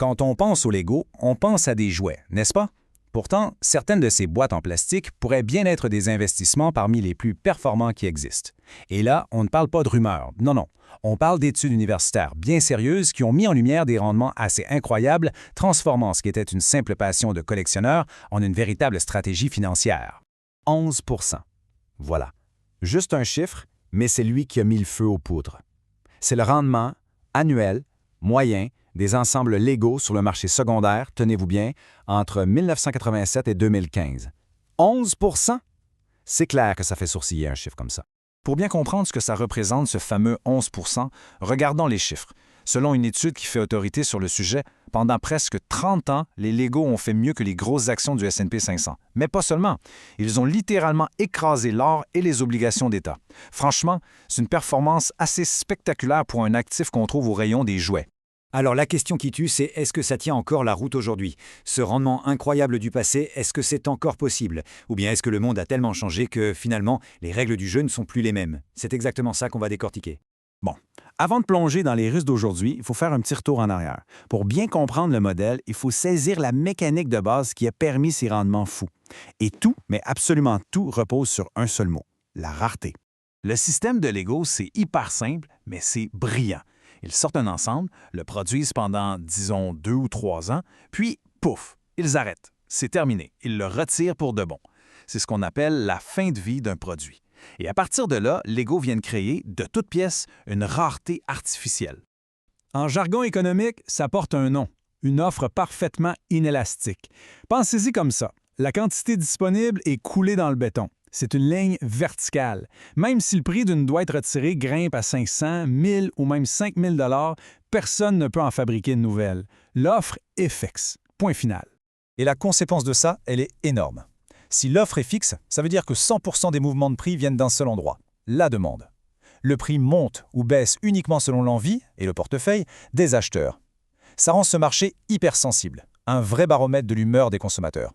Quand on pense aux Lego, on pense à des jouets, n'est-ce pas? Pourtant, certaines de ces boîtes en plastique pourraient bien être des investissements parmi les plus performants qui existent. Et là, on ne parle pas de rumeurs, non. On parle d'études universitaires bien sérieuses qui ont mis en lumière des rendements assez incroyables, transformant ce qui était une simple passion de collectionneur en une véritable stratégie financière. 11 %. Voilà. Juste un chiffre, mais c'est lui qui a mis le feu aux poudres. C'est le rendement annuel, moyen, des ensembles Lego sur le marché secondaire, tenez-vous bien, entre 1987 et 2015. 11 %? C'est clair que ça fait sourciller un chiffre comme ça. Pour bien comprendre ce que ça représente, ce fameux 11 %, regardons les chiffres. Selon une étude qui fait autorité sur le sujet, pendant presque 30 ans, les Lego ont fait mieux que les grosses actions du S&P 500. Mais pas seulement. Ils ont littéralement écrasé l'or et les obligations d'État. Franchement, c'est une performance assez spectaculaire pour un actif qu'on trouve au rayon des jouets. Alors la question qui tue, c'est est-ce que ça tient encore la route aujourd'hui? Ce rendement incroyable du passé, est-ce que c'est encore possible? Ou bien est-ce que le monde a tellement changé que finalement, les règles du jeu ne sont plus les mêmes? C'est exactement ça qu'on va décortiquer. Bon, avant de plonger dans les russes d'aujourd'hui, il faut faire un petit retour en arrière. Pour bien comprendre le modèle, il faut saisir la mécanique de base qui a permis ces rendements fous. Et tout, mais absolument tout, repose sur un seul mot, la rareté. Le système de Lego, c'est hyper simple, mais c'est brillant. Ils sortent un ensemble, le produisent pendant, disons, 2 ou 3 ans, puis, pouf, ils arrêtent. C'est terminé. Ils le retirent pour de bon. C'est ce qu'on appelle la fin de vie d'un produit. Et à partir de là, Lego vient de créer, de toutes pièces, une rareté artificielle. En jargon économique, ça porte un nom, une offre parfaitement inélastique. Pensez-y comme ça. La quantité disponible est coulée dans le béton. C'est une ligne verticale. Même si le prix d'une douette retirée grimpe à 500, 1000 ou même 5000 $, personne ne peut en fabriquer de nouvelles. L'offre est fixe. Point final. Et la conséquence de ça, elle est énorme. Si l'offre est fixe, ça veut dire que 100% des mouvements de prix viennent d'un seul endroit, la demande. Le prix monte ou baisse uniquement selon l'envie et le portefeuille des acheteurs. Ça rend ce marché hypersensible, un vrai baromètre de l'humeur des consommateurs.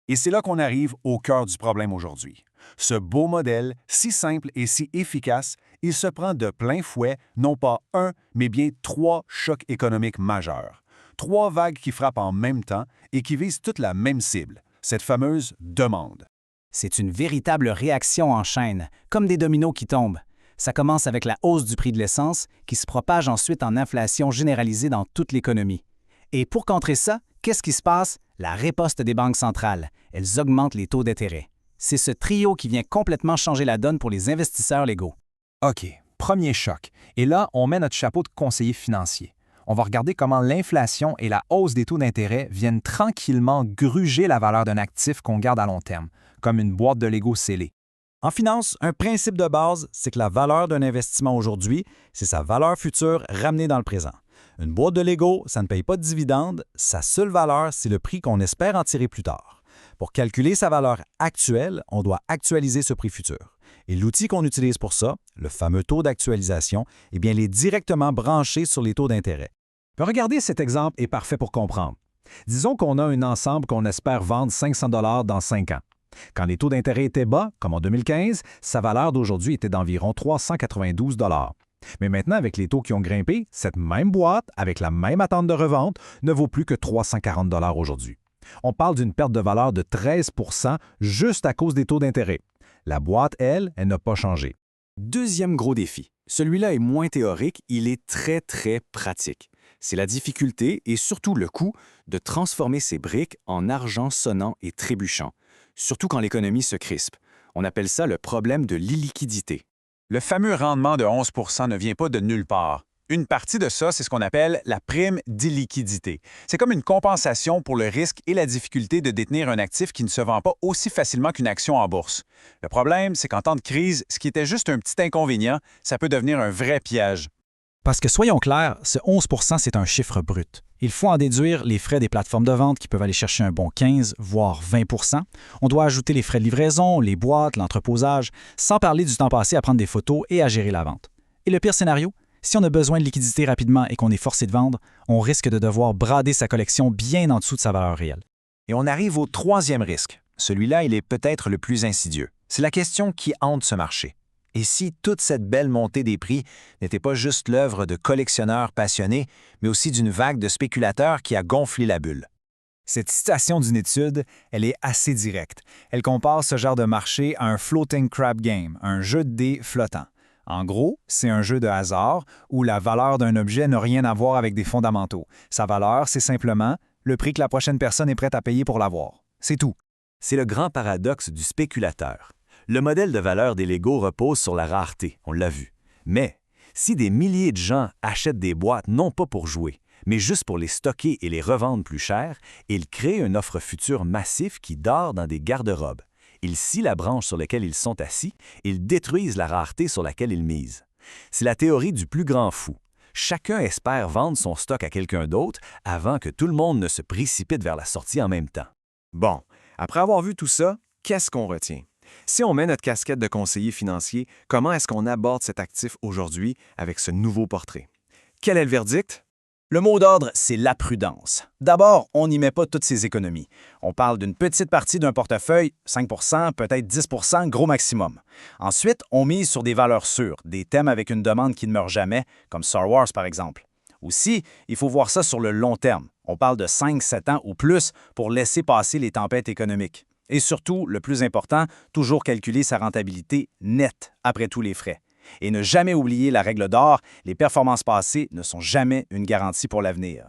Et c'est là qu'on arrive au cœur du problème aujourd'hui. Ce beau modèle, si simple et si efficace, il se prend de plein fouet, non pas un, mais bien 3 chocs économiques majeurs. 3 vagues qui frappent en même temps et qui visent toute la même cible, cette fameuse demande. C'est une véritable réaction en chaîne, comme des dominos qui tombent. Ça commence avec la hausse du prix de l'essence, qui se propage ensuite en inflation généralisée dans toute l'économie. Et pour contrer ça, qu'est-ce qui se passe? La riposte des banques centrales. Elles augmentent les taux d'intérêt. C'est ce trio qui vient complètement changer la donne pour les investisseurs légaux. OK, premier choc. Et là, on met notre chapeau de conseiller financier. On va regarder comment l'inflation et la hausse des taux d'intérêt viennent tranquillement gruger la valeur d'un actif qu'on garde à long terme, comme une boîte de Lego scellée. En finance, un principe de base, c'est que la valeur d'un investissement aujourd'hui, c'est sa valeur future ramenée dans le présent. Une boîte de Lego, ça ne paye pas de dividendes, sa seule valeur, c'est le prix qu'on espère en tirer plus tard. Pour calculer sa valeur actuelle, on doit actualiser ce prix futur. Et l'outil qu'on utilise pour ça, le fameux taux d'actualisation, eh bien, il est directement branché sur les taux d'intérêt. Regardez, cet exemple est parfait pour comprendre. Disons qu'on a un ensemble qu'on espère vendre 500 $ dans 5 ans. Quand les taux d'intérêt étaient bas, comme en 2015, sa valeur d'aujourd'hui était d'environ 392 $. Mais maintenant, avec les taux qui ont grimpé, cette même boîte, avec la même attente de revente, ne vaut plus que 340 $ aujourd'hui. On parle d'une perte de valeur de 13 % juste à cause des taux d'intérêt. La boîte, elle n'a pas changé. Deuxième gros défi. Celui-là est moins théorique, il est très, très pratique. C'est la difficulté et surtout le coût de transformer ces briques en argent sonnant et trébuchant, surtout quand l'économie se crispe. On appelle ça le problème de l'illiquidité. Le fameux rendement de 11 % ne vient pas de nulle part. Une partie de ça, c'est ce qu'on appelle la prime d'illiquidité. C'est comme une compensation pour le risque et la difficulté de détenir un actif qui ne se vend pas aussi facilement qu'une action en bourse. Le problème, c'est qu'en temps de crise, ce qui était juste un petit inconvénient, ça peut devenir un vrai piège. Parce que soyons clairs, ce 11 %, c'est un chiffre brut. Il faut en déduire les frais des plateformes de vente qui peuvent aller chercher un bon 15, voire 20 %. On doit ajouter les frais de livraison, les boîtes, l'entreposage, sans parler du temps passé à prendre des photos et à gérer la vente. Et le pire scénario? Si on a besoin de liquidité rapidement et qu'on est forcé de vendre, on risque de devoir brader sa collection bien en dessous de sa valeur réelle. Et on arrive au troisième risque. Celui-là, il est peut-être le plus insidieux. C'est la question qui hante ce marché. Et si toute cette belle montée des prix n'était pas juste l'œuvre de collectionneurs passionnés, mais aussi d'une vague de spéculateurs qui a gonflé la bulle? Cette citation d'une étude, elle est assez directe. Elle compare ce genre de marché à un floating crab game, un jeu de dés flottant. En gros, c'est un jeu de hasard où la valeur d'un objet n'a rien à voir avec des fondamentaux. Sa valeur, c'est simplement le prix que la prochaine personne est prête à payer pour l'avoir. C'est tout. C'est le grand paradoxe du spéculateur. Le modèle de valeur des Legos repose sur la rareté, on l'a vu. Mais si des milliers de gens achètent des boîtes non pas pour jouer, mais juste pour les stocker et les revendre plus cher, ils créent une offre future massive qui dort dans des garde-robes. Ils scient la branche sur laquelle ils sont assis, ils détruisent la rareté sur laquelle ils misent. C'est la théorie du plus grand fou. Chacun espère vendre son stock à quelqu'un d'autre avant que tout le monde ne se précipite vers la sortie en même temps. Bon, après avoir vu tout ça, qu'est-ce qu'on retient? Si on met notre casquette de conseiller financier, comment est-ce qu'on aborde cet actif aujourd'hui avec ce nouveau portrait? Quel est le verdict? Le mot d'ordre, c'est la prudence. D'abord, on n'y met pas toutes ses économies. On parle d'une petite partie d'un portefeuille, 5 peut-être 10 gros maximum. Ensuite, on mise sur des valeurs sûres, des thèmes avec une demande qui ne meurt jamais, comme Star Wars par exemple. Aussi, il faut voir ça sur le long terme. On parle de 5-7 ans ou plus pour laisser passer les tempêtes économiques. Et surtout, le plus important, toujours calculer sa rentabilité nette après tous les frais. Et ne jamais oublier la règle d'or, les performances passées ne sont jamais une garantie pour l'avenir.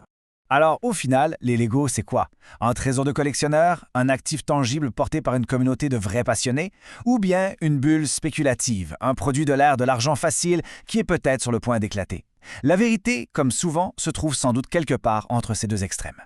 Alors, au final, les Legos, c'est quoi? Un trésor de collectionneur, un actif tangible porté par une communauté de vrais passionnés, ou bien une bulle spéculative, un produit de l'ère de l'argent facile qui est peut-être sur le point d'éclater? La vérité, comme souvent, se trouve sans doute quelque part entre ces deux extrêmes.